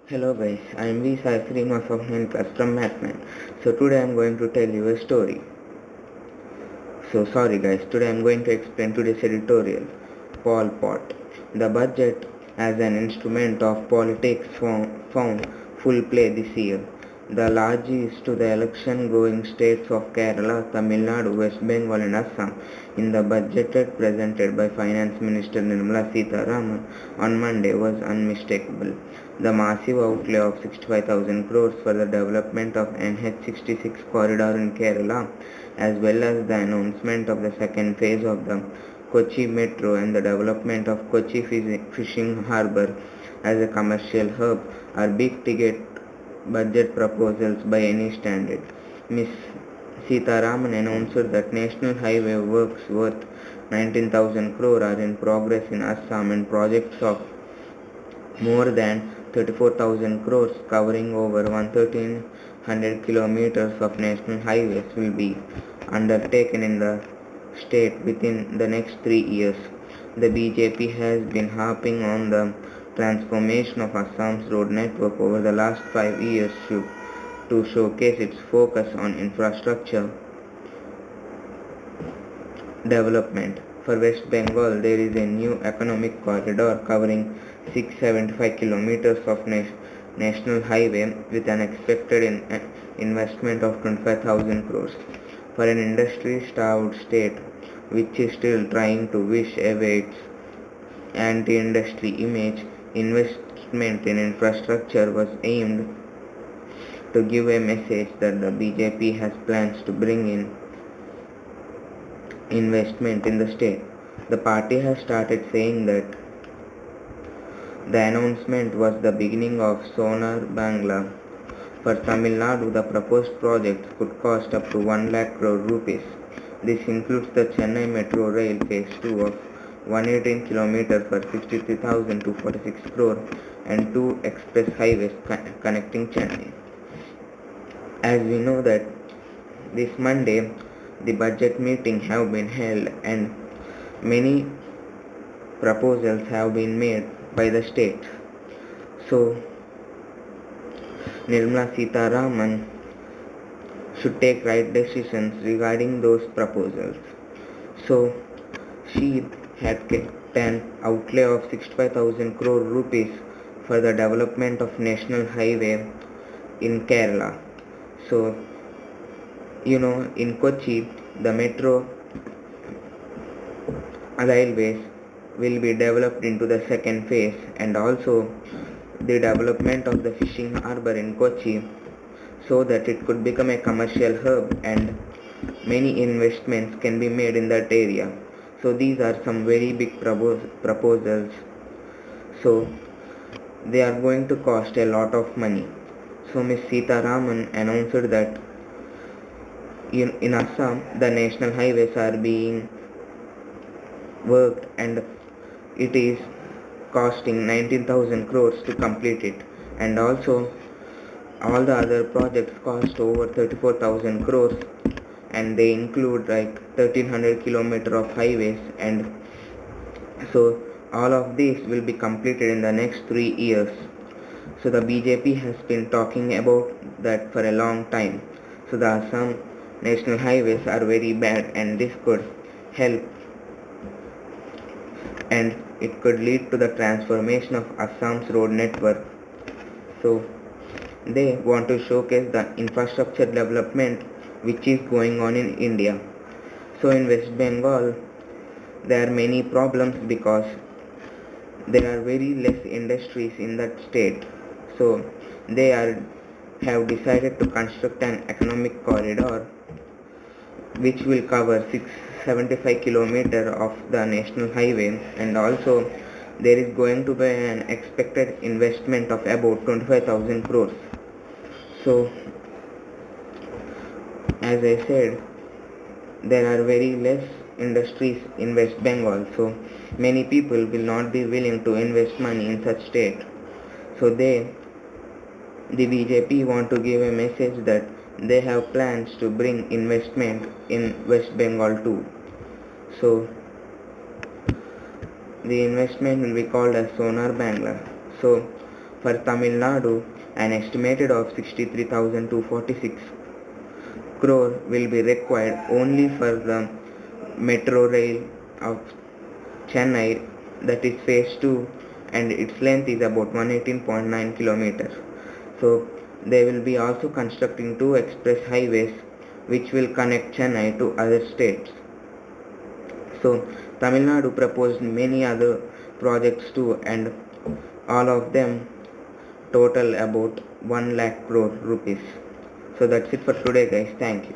Hello guys, I am V. Sai Srinivas of 9th class from Mathman. So today I am going to tell you a story. So sorry guys, today I am going to explain today's editorial. Pol Pot. The budget as an instrument of politics found full play this year. The largest to the election going states of Kerala, Tamil Nadu, West Bengal and Assam in the budget presented by Finance Minister Nirmala Sitharaman on Monday was unmistakable. The massive outlay of 65,000 crores for the development of NH66 corridor in Kerala, as well as the announcement of the second phase of the Kochi Metro and the development of Kochi Fishing Harbour as a commercial hub, are big-ticket budget proposals by any standard. Ms. Sitharaman announced that national highway works worth 19,000 crore are in progress in Assam and projects of more than 34,000 crores covering over 1,300 kilometers of national highways will be undertaken in the state within the next 3 years. The BJP has been harping on the transformation of Assam's road network over the last 5 years to showcase its focus on infrastructure development. For West Bengal, there is a new economic corridor covering 675 kilometers of national highway with an expected investment of 25,000 crores. For an industry-starved state which is still trying to wish away its anti-industry image, investment in infrastructure was aimed to give a message that the BJP has plans to bring in investment in the state. The party has started saying that the announcement was the beginning of Sonar Bangla. For Tamil Nadu, the proposed project could cost up to 1 lakh crore rupees. This includes the Chennai Metro Rail Phase 2 of 118 km for 63,246 crore and two express highways connecting Chennai. As we know that this Monday the budget meeting have been held and many proposals have been made by the state. So Nirmala Sitharaman should take right decisions regarding those proposals. So she had kept an outlay of 65,000 crore rupees for the development of national highway in Kerala. So in Kochi the metro railways will be developed into the second phase, and also the development of the fishing harbour in Kochi so that it could become a commercial hub and many investments can be made in that area. So these are some very big proposals. So they are going to cost a lot of money. So Ms. Sitharaman announced that in Assam the national highways are being worked and it is costing 19,000 crores to complete it, and also all the other projects cost over 34,000 crores and they include like 1,300 kilometer of highways, and so all of these will be completed in the next 3 years. So the BJP has been talking about that for a long time. So the Assam national highways are very bad and this could help and it could lead to the transformation of Assam's road network. So they want to showcase the infrastructure development which is going on in India. So in West Bengal there are many problems because there are very less industries in that state. So they have decided to construct an economic corridor which will cover 675 kilometers of the national highway, and also there is going to be an expected investment of about 25,000 crores. So as I said, there are very less industries in West Bengal, so many people will not be willing to invest money in such state. So the BJP want to give a message that they have plans to bring investment in West Bengal too. So the investment will be called as Sonar Bangla. So For Tamil Nadu, an estimated of 63,246 crore will be required only for the metro rail of Chennai, that is phase 2, and its length is about 118.9 kilometers. So they will be also constructing 2 express highways which will connect Chennai to other states. So Tamil Nadu proposed many other projects too, and all of them total about 1 lakh crore rupees. So that's it for today guys. Thank you.